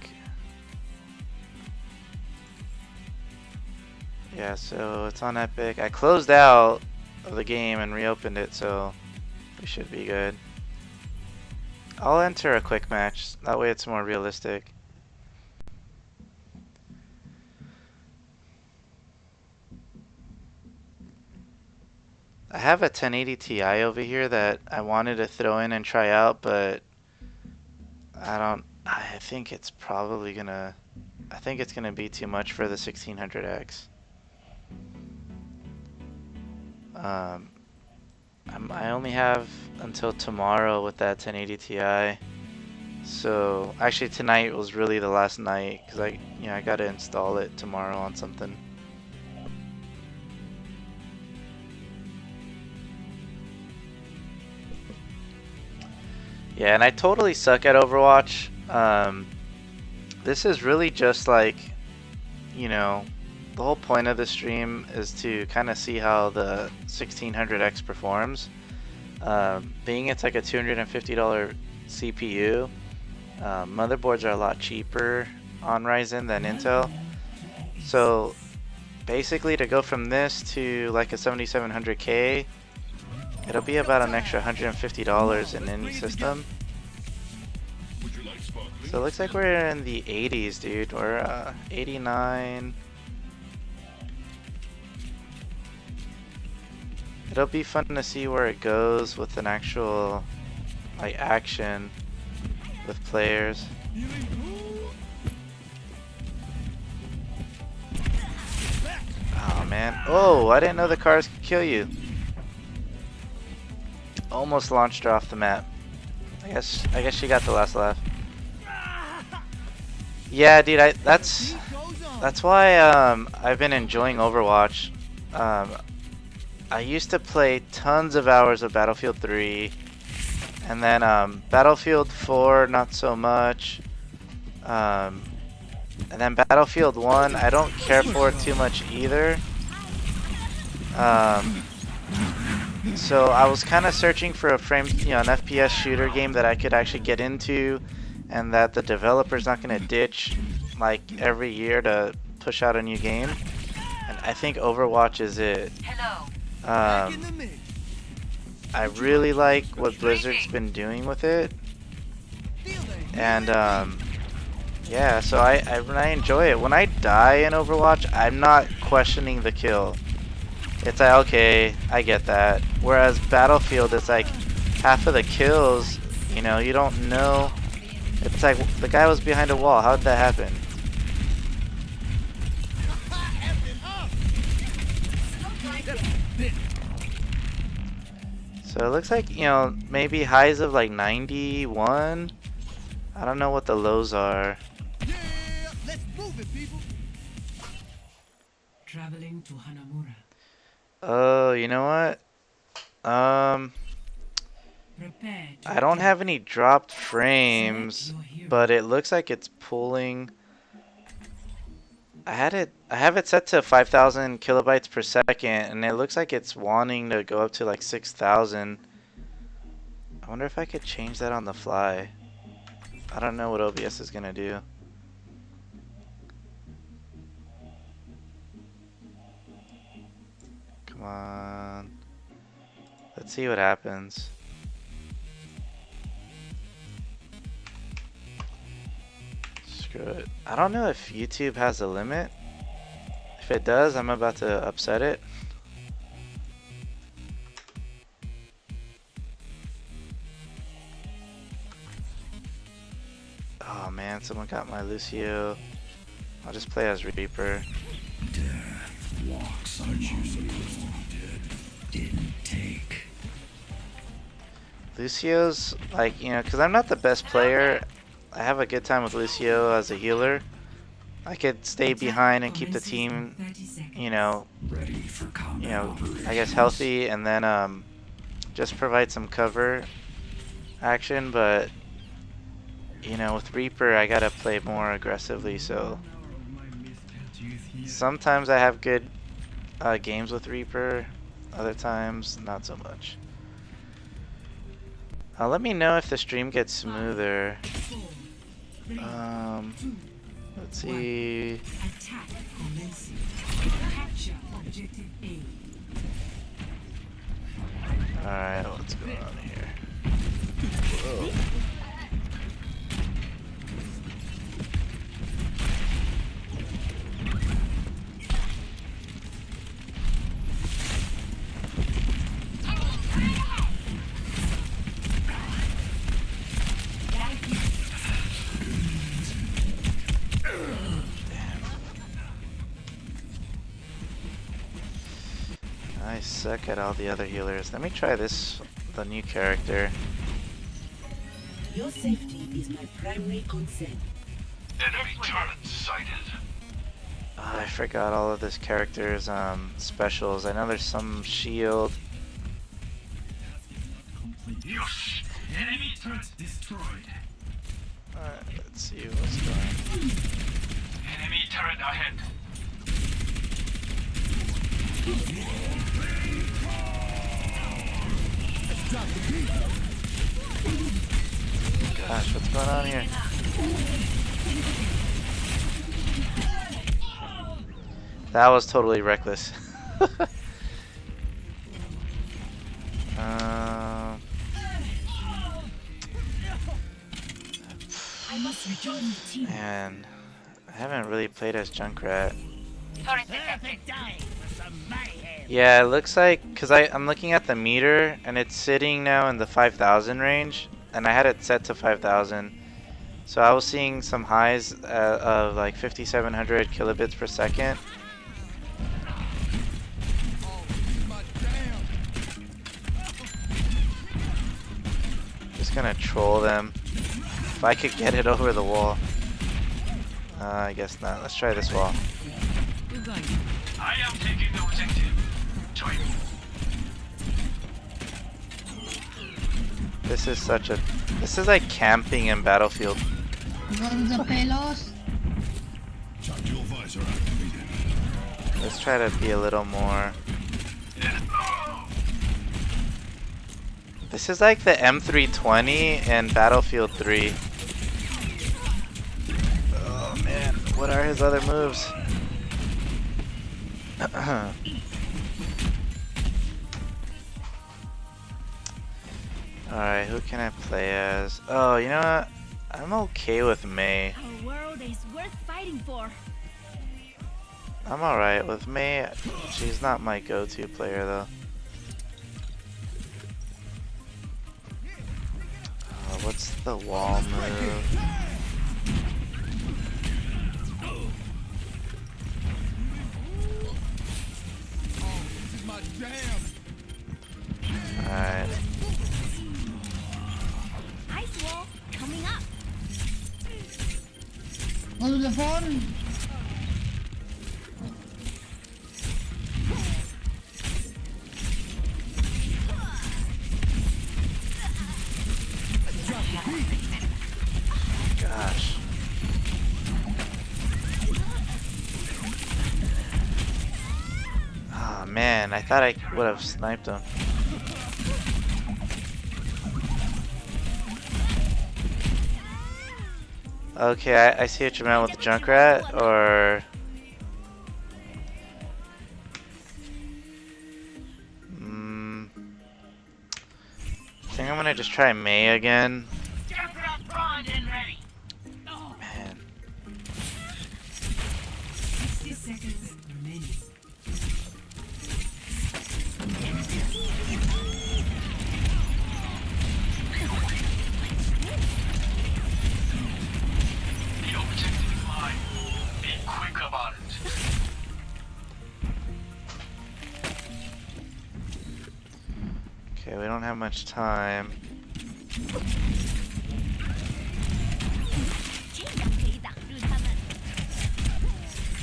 Yeah, so it's on Epic. I closed out of the game and reopened it, so we should be good. I'll enter a quick match, that way it's more realistic. I have a 1080 Ti over here that I wanted to throw in and try out, but I think it's probably gonna, I think it's gonna be too much for the 1600X. I only have until tomorrow with that 1080 Ti. So actually tonight was really the last night because I gotta install it tomorrow on something. Yeah, and I totally suck at Overwatch. This is really just like, the whole point of the stream is to kind of see how the 1600X performs. Being it's like a $250 CPU, motherboards are a lot cheaper on Ryzen than Intel. So basically to go from this to like a 7700K, it'll be about an extra $150 in any system. So it looks like we're in the 80s, dude. We're 89. It'll be fun to see where it goes with an actual like action with players. Oh man. Oh, I didn't know the cars could kill you. Almost launched her off the map. I guess she got the last laugh. Yeah, dude, that's why I've been enjoying Overwatch. I used to play tons of hours of Battlefield 3, and then Battlefield 4 not so much, and then Battlefield 1 I don't care for it too much either. So I was kind of searching for an FPS shooter game that I could actually get into, and that the developer's not going to ditch like every year to push out a new game. And I think Overwatch is it. Hello. I really like what Blizzard's been doing with it, and yeah, so I enjoy it. When I die in Overwatch, I'm not questioning the kill. It's like, okay, I get that. Whereas Battlefield, it's like half of the kills, you don't know It's like the guy was behind a wall. How did that happen? So it looks like, you know, maybe highs of like 91. I don't know what the lows are. Yeah, let's move it, people. Traveling to Hanamura. Oh, you know what? Prepare to I don't attack. have any dropped frames, Select your hero. but it looks like it's pulling. I have it set to 5,000 kilobytes per second, and it looks like it's wanting to go up to like 6,000. I wonder if I could change that on the fly. I don't know what OBS is gonna do. Come on. Let's see what happens. Screw it. I don't know if YouTube has a limit. If it does, I'm about to upset it. Oh man, someone got my Lucio. I'll just play as Reaper. Death walks on you supposed to be dead. Didn't take. Lucio's like, you know, because I'm not the best player. I have a good time with Lucio as a healer. I could stay behind and keep the team, you know, Ready for combat operations. I guess healthy, and then just provide some cover action. But you know, with Reaper, I gotta play more aggressively. So sometimes I have good games with Reaper, other times not so much. Let me know if the stream gets smoother. Let's see. Attack commencing. Capture objective A. Alright, what's going on here? Whoa. I suck at all the other healers. Let me try this, the new character. Your safety is my primary concern. Enemy turret sighted. Oh, I forgot all of this character's specials. I know there's some shield. Yes. Enemy turret destroyed. Alright, let's see what's going on. Enemy turret ahead. Gosh, what's going on here? That was totally reckless. Man, I haven't really played as Junkrat. Turret detected. Yeah, it looks like, because I'm looking at the meter, and it's sitting now in the 5,000 range, and I had it set to 5,000. So I was seeing some highs of like 5,700 kilobits per second. Just gonna troll them. If I could get it over the wall. I guess not. Let's try this wall. I am taking the objective. Join me. This is such a... This is like camping in Battlefield. Tactical visor activated. Let's try to be a little more... This is like the M320 in Battlefield 3. Oh man, what are his other moves? Alright, who can I play as? Oh, you know what? I'm okay with Mei. Our world is worth fighting for. I'm alright with Mei. She's not my go-to player though. What's the wall move? On the phone. Gosh. Oh man, I thought I would have sniped him. Okay, I see what you meant with the Junkrat, or... I think I'm gonna just try May again. Man. 60 seconds remaining. The objective is mine. Be quick about it. Okay, we don't have much time.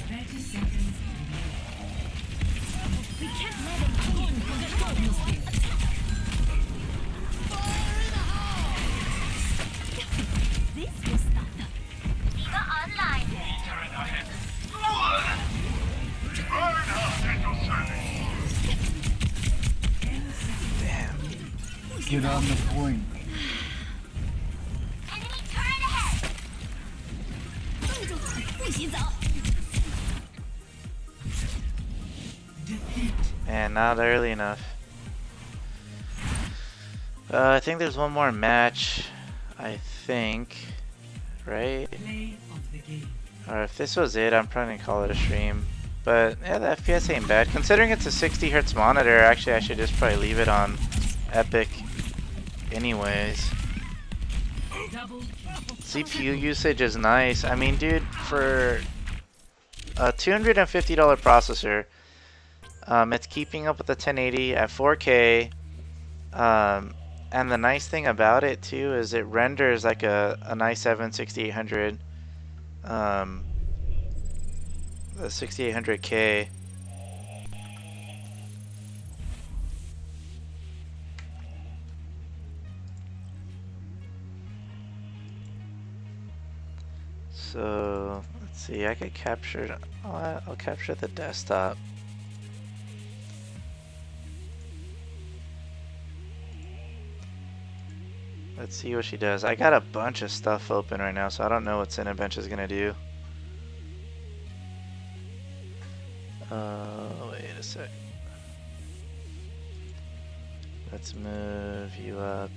30 seconds EVGA online. Turret ahead. Reinhardt at your service. Get on the point. Enemy turret ahead. Man, not early enough. I think there's one more match. I think. Right? play of the game. Or if this was it, I'm probably gonna call it a stream. But yeah, the FPS ain't bad. Considering it's a 60 Hz monitor, actually I should just probably leave it on Epic anyways. Double CPU usage is nice. I mean, dude, for a $250 processor, it's keeping up with the 1080 at 4K. And the nice thing about it too is it renders like a i7 6800, the 6800K. So let's see, I could capture. I'll capture the desktop. Let's see what she does. I got a bunch of stuff open right now, so I don't know what Cinebench is gonna do. Wait a sec. Let's move you up.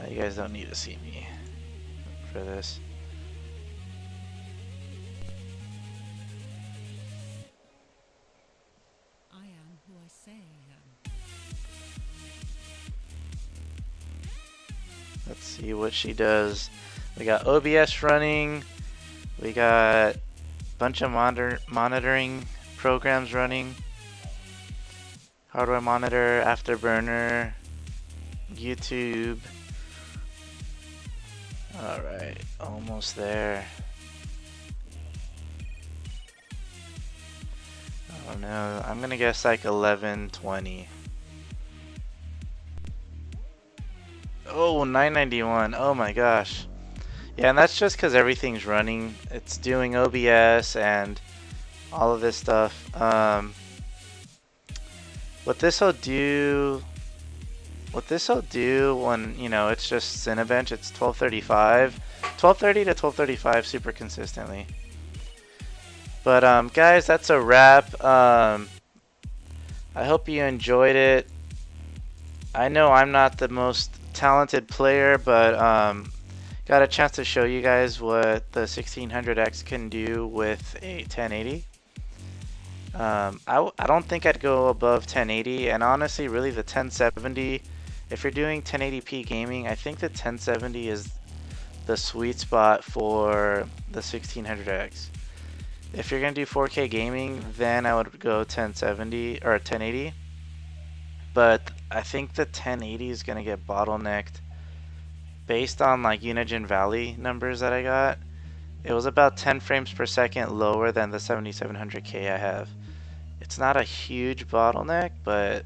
You guys don't need to see me for this. I am who I say I am. Let's see what she does. We got OBS running. We got a bunch of monitoring programs running. Hardware monitor, Afterburner, YouTube. Alright, almost there. Oh no, I'm gonna guess like 1120. Oh, 991. Oh my gosh. Yeah, and that's just because everything's running. It's doing OBS and all of this stuff. What this will do when, you know, it's just Cinebench, it's 1235. 1230 to 1235 super consistently. But guys, that's a wrap. I hope you enjoyed it. I know I'm not the most talented player, but got a chance to show you guys what the 1600X can do with a 1080. I don't think I'd go above 1080, and honestly, really the 1070, if you're doing 1080p gaming, I think the 1070 is the sweet spot for the 1600X. If you're gonna do 4K gaming, then I would go 1070 or 1080. But I think the 1080 is gonna get bottlenecked based on like Unigine Valley numbers that I got, it was about 10 frames per second lower than the 7700K I have. It's not a huge bottleneck, but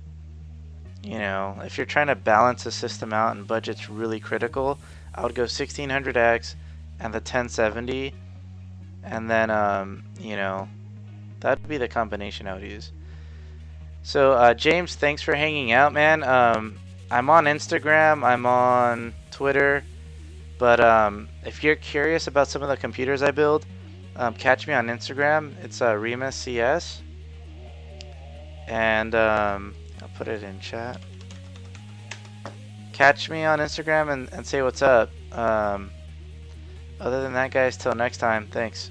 you know, if you're trying to balance the system out and budget's really critical, I would go 1600X and the 1070, and then you know, that'd be the combination I would use. So James, thanks for hanging out, man. I'm on Instagram, I'm on Twitter, but if you're curious about some of the computers I build, catch me on Instagram. It's Remus CS, and I'll put it in chat. Catch me on Instagram and say what's up. Other than that, guys, till next time, thanks.